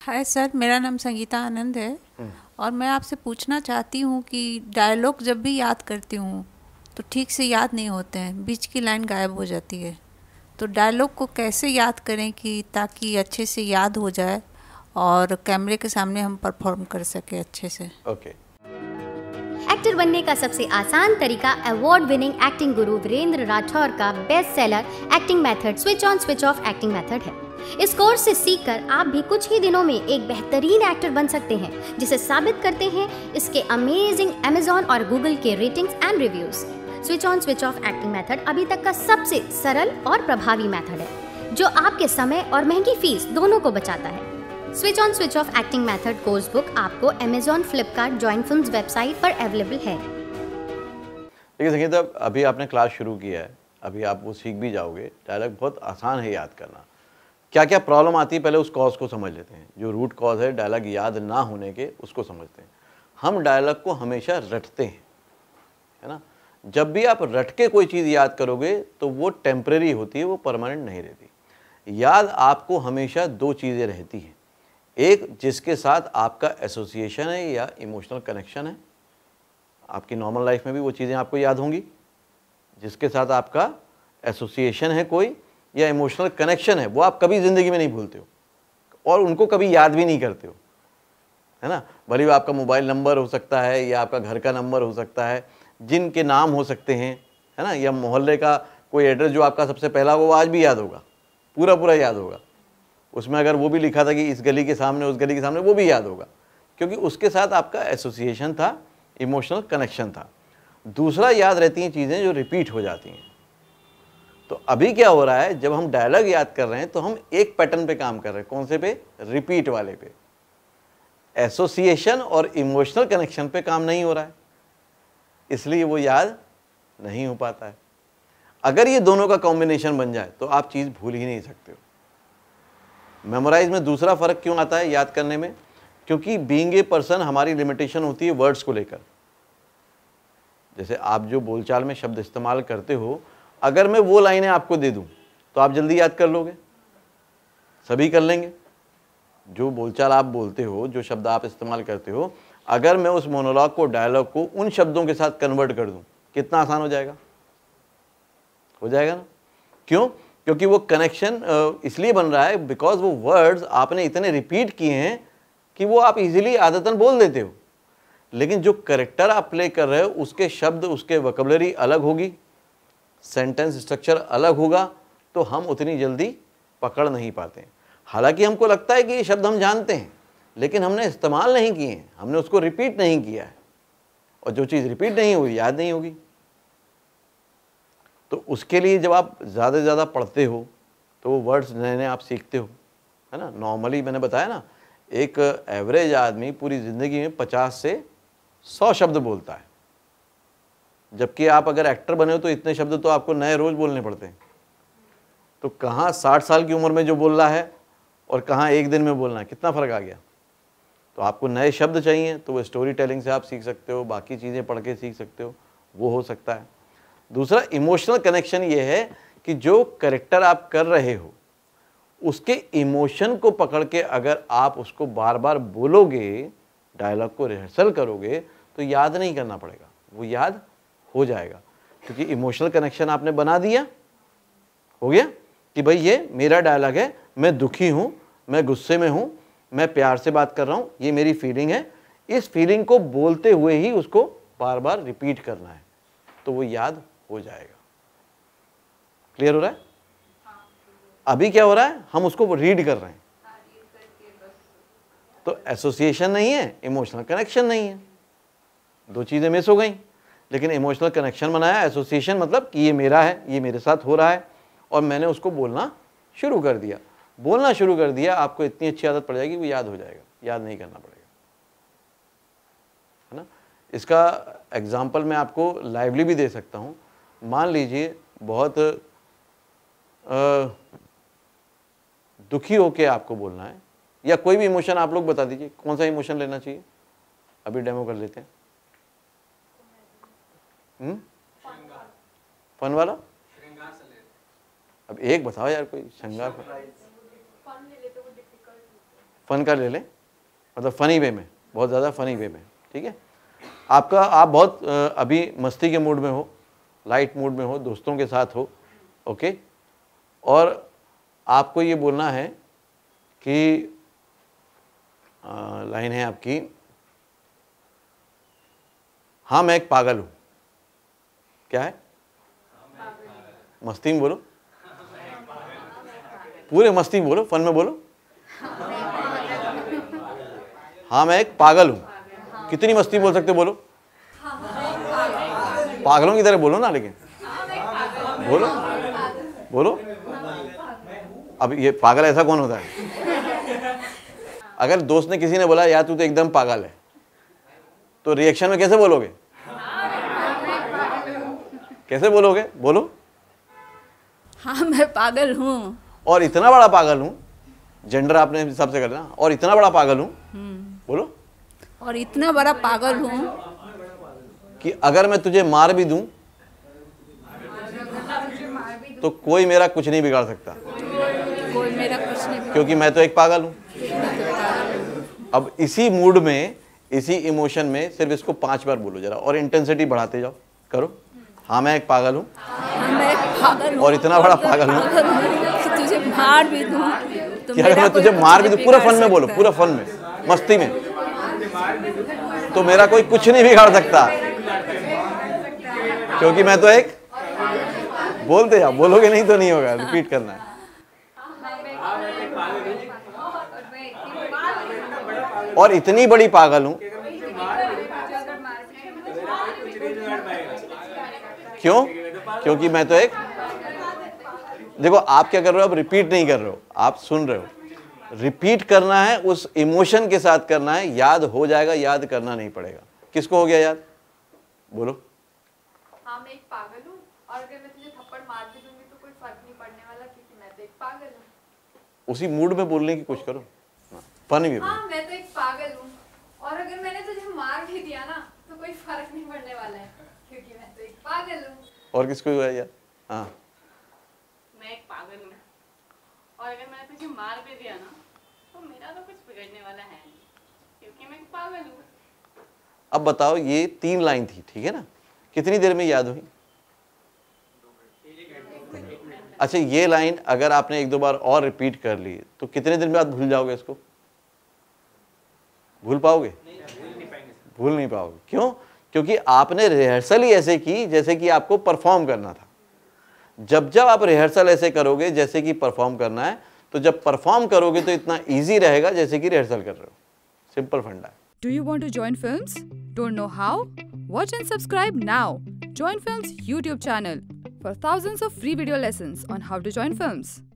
Hi sir, मेरा नाम संगीता आनंद है और मैं आपसे पूछना चाहती हूँ कि डायलॉग जब भी याद करती हूँ तो ठीक से याद नहीं होते हैं, बीच की लाइन गायब हो जाती है। तो डायलॉग को कैसे याद करें कि ताकि अच्छे से याद हो जाए और कैमरे के सामने हम परफॉर्म कर सके अच्छे से। ओके। एक्टर बनने का सबसे आसान तरीका अवार्ड विनिंग एक्टिंग गुरु वीरेंद्र राठौर का best seller acting method switch on switch off acting method है। इस कोर्स से सीखकर आप भी कुछ ही दिनों में एक बेहतरीन एक्टर बन सकते हैं, जिसे साबित करते हैं इसके अमेजिंग अमेज़न और गूगल के ratings and reviews. Switch on switch off acting method अभी तक का सबसे सरल और प्रभावी मेथड है, जो आपके समय और महंगी फीस दोनों को बचाता है। Switch on switch off acting method course book आपको Amazon, Flipkart, joint films website पर अवेलेबल है। देखिए संगीता, अभी आपने क्लास शुरू किया है, अभी आप वो सीख भी जाओगे। डायलॉग बहुत आसान है याद करना। क्या क्या प्रॉब्लम आती है पहले उस कॉज को समझ लेते हैं। जो रूट कॉज है डायलॉग याद ना होने के, उसको समझते हैं। हम डायलॉग को हमेशा रटते हैं, है ना। जब भी आप रट के कोई चीज़ याद करोगे तो वो टेम्परेरी होती है, वो परमानेंट नहीं रहती। याद आपको हमेशा दो चीज़ें रहती हैं। एक, जिसके साथ आपका एसोसिएशन है या इमोशनल कनेक्शन है। आपकी नॉर्मल लाइफ में भी वो चीज़ें आपको याद होंगी जिसके साथ आपका एसोसिएशन है कोई या इमोशनल कनेक्शन है, वो आप कभी ज़िंदगी में नहीं भूलते हो और उनको कभी याद भी नहीं करते हो, है ना। भले वो आपका मोबाइल नंबर हो सकता है या आपका घर का नंबर हो सकता है, जिनके नाम हो सकते हैं, है ना, या मोहल्ले का कोई एड्रेस जो आपका सबसे पहला, वो आज भी याद होगा, पूरा पूरा याद होगा। उसमें अगर वो भी लिखा था कि इस गली के सामने, उस गली के सामने, वो भी याद होगा, क्योंकि उसके साथ आपका एसोसिएशन था, इमोशनल कनेक्शन था। दूसरा, याद रहती हैं चीज़ें जो रिपीट हो जाती हैं। तो अभी क्या हो रहा है, जब हम डायलॉग याद कर रहे हैं तो हम एक पैटर्न पे काम कर रहे हैं। कौन से पे? रिपीट वाले पे। एसोसिएशन और इमोशनल कनेक्शन पे काम नहीं हो रहा है, इसलिए वो याद नहीं हो पाता है। अगर ये दोनों का कॉम्बिनेशन बन जाए तो आप चीज़ भूल ही नहीं सकते हो। मेमोराइज में दूसरा फ़र्क क्यों आता है याद करने में? क्योंकि बीइंग ए पर्सन हमारी लिमिटेशन होती है वर्ड्स को लेकर। जैसे आप जो बोलचाल में शब्द इस्तेमाल करते हो, अगर मैं वो लाइनें आपको दे दूं तो आप जल्दी याद कर लोगे, सभी कर लेंगे। जो बोलचाल आप बोलते हो, जो शब्द आप इस्तेमाल करते हो, अगर मैं उस मोनोलॉग को, डायलॉग को उन शब्दों के साथ कन्वर्ट कर दूं, कितना आसान हो जाएगा? हो जाएगा ना। क्यों? क्योंकि वो कनेक्शन इसलिए बन रहा है बिकॉज वो वर्ड्स आपने इतने रिपीट किए हैं कि वो आप इजीली आदतन बोल देते हो। लेकिन जो कैरेक्टर आप प्ले कर रहे हो, उसके शब्द, उसके वोकैबुलरी अलग होगी, सेंटेंस स्ट्रक्चर अलग होगा, तो हम उतनी जल्दी पकड़ नहीं पाते हैं। हालांकि हमको लगता है कि ये शब्द हम जानते हैं, लेकिन हमने इस्तेमाल नहीं किए हैं, हमने उसको रिपीट नहीं किया है, और जो चीज़ रिपीट नहीं हुई याद नहीं होगी। तो उसके लिए जब आप ज़्यादा से ज़्यादा पढ़ते हो तो वो वर्ड्स नए नए आप सीखते हो, है ना। नॉर्मली मैंने बताया ना, एक एवरेज आदमी पूरी ज़िंदगी में 50 से 100 शब्द बोलता है, जबकि आप अगर एक्टर बने हो तो इतने शब्द तो आपको नए रोज़ बोलने पड़ते हैं। तो कहाँ 60 साल की उम्र में जो बोल रहा है और कहाँ एक दिन में बोलना है, कितना फ़र्क आ गया। तो आपको नए शब्द चाहिए तो वो स्टोरी टेलिंग से आप सीख सकते हो, बाकी चीज़ें पढ़ के सीख सकते हो, वो हो सकता है। दूसरा, इमोशनल कनेक्शन ये है कि जो कैरेक्टर आप कर रहे हो उसके इमोशन को पकड़ के अगर आप उसको बार बार बोलोगे, डायलॉग को रिहर्सल करोगे, तो याद नहीं करना पड़ेगा, वो याद हो जाएगा। क्योंकि इमोशनल कनेक्शन आपने बना दिया, हो गया कि भाई ये मेरा डायलॉग है, मैं दुखी हूँ, मैं गुस्से में हूँ, मैं प्यार से बात कर रहा हूँ, ये मेरी फीलिंग है। इस फीलिंग को बोलते हुए ही उसको बार बार रिपीट करना है, तो वो याद हो जाएगा। क्लियर हो रहा है? अभी क्या हो रहा है, हम उसको रीड कर रहे हैं, तो एसोसिएशन नहीं है, इमोशनल कनेक्शन नहीं है, दो चीज़ें मिस हो गई। लेकिन इमोशनल कनेक्शन बनाया, एसोसिएशन मतलब कि ये मेरा है, ये मेरे साथ हो रहा है, और मैंने उसको बोलना शुरू कर दिया। बोलना शुरू कर दिया, आपको इतनी अच्छी आदत पड़ जाएगी, वो याद हो जाएगा, याद नहीं करना पड़ेगा, है ना। इसका एग्जाम्पल मैं आपको लाइवली भी दे सकता हूँ। मान लीजिए बहुत दुखी होके आपको बोलना है, या कोई भी इमोशन आप लोग बता दीजिए, कौन सा इमोशन लेना चाहिए, अभी डेमो कर लेते हैं। फन वाला, अब एक बताओ यार, कोई श्रृंगार। फन का ले लें, मतलब फ़नी वे में, बहुत ज़्यादा फ़नी वे में, ठीक है। आप बहुत अभी मस्ती के मूड में हो, लाइट मूड में हो, दोस्तों के साथ हो, ओके। और आपको ये बोलना है कि लाइन है आपकी, हाँ मैं एक पागल हूँ। क्या है? मस्ती में बोलो, पूरे मस्ती में बोलो, फन में बोलो। हाँ मैं एक पागल हूँ। कितनी मस्ती बोल सकते हो, बोलो। पागलों की तरह बोलो ना, लेकिन बोलो बोलो। अब ये पागल ऐसा कौन होता है? अगर दोस्त ने किसी ने बोला यार तू तो एकदम पागल है, तो रिएक्शन में कैसे बोलोगे? कैसे बोलोगे? बोलो। हाँ मैं पागल हूँ। और इतना बड़ा पागल हूँ, जेंडर आपने हिसाब से करना, और इतना बड़ा पागल हूँ, बोलो। और इतना बड़ा पागल हूँ कि अगर मैं तुझे मार भी दूं तो कोई मेरा कुछ नहीं बिगाड़ सकता, कोई मेरा कुछ नहीं, क्योंकि मैं तो एक पागल हूं। अब इसी मूड में, इसी इमोशन में सिर्फ इसको 5 बार बोलो जरा, और इंटेंसिटी बढ़ाते जाओ, करो। हाँ मैं एक पागल हूँ, हाँ मैं एक पागल हूँ, और इतना बड़ा पागल हूँ कि तुझे मार भी दूँ तो कि अगर मैं तुझे मार भी दूं, पूरा फन में बोलो, पूरा फन में, मस्ती में, तो मेरा कोई कुछ नहीं बिगाड़ सकता, क्योंकि मैं तो एक, बोलते जाओ, बोलोगे नहीं तो नहीं होगा, रिपीट करना है। और इतनी बड़ी पागल हूं, क्यों? क्योंकि मैं तो एक, देखो आप क्या कर रहे हो, अब रिपीट नहीं कर रहे हो, आप सुन रहे हो। रिपीट करना है, उस इमोशन के साथ करना है, याद हो जाएगा, याद करना नहीं पड़ेगा। किसको हो गया याद? बोलो। हाँ मैं एक पागल हूँ, और अगर मैं तुझे थप्पड़ मार भी दूंगी तो कोई फर्क नहीं पड़ने वाला, क्योंकि मैं तो एक पागल हूँ। उसी मूड में बोलने की कोशिश करो, फन भी। हाँ मैं तो एक पागल हूँ, और अगर मैंने तुझे मार भी दिया ना तो कोई फर्क नहीं पड़ने वाला है, क्योंकि मैं तो एक पागल हूँ। और किसको हुआ यार? हाँ मैं एक पागल हूँ, और अगर मैंने तुझे मार भी दिया ना तो मेरा तो कुछ बिगड़ने वाला है नहीं, क्योंकि मैं एक पागल हूँ। अब बताओ, ये 3 लाइन थी, ठीक है ना? कितनी देर में याद हुई? अच्छा, ये लाइन अगर आपने 1-2 बार और रिपीट कर ली तो कितने दिन बाद भूल जाओगे इसको? भूल पाओगे? भूल नहीं पाओगे। क्यों? क्योंकि आपने रिहर्सल ही ऐसे की जैसे कि आपको परफॉर्म करना था। जब जब आप रिहर्सल ऐसे करोगे जैसे कि परफॉर्म करना है, तो जब परफॉर्म करोगे तो इतना इजी रहेगा जैसे कि रिहर्सल कर रहे हो। सिंपल फंडा है। Do you want to join films? Don't know how? Watch and subscribe now. Join Films YouTube channel for thousands of free video lessons on how to join films.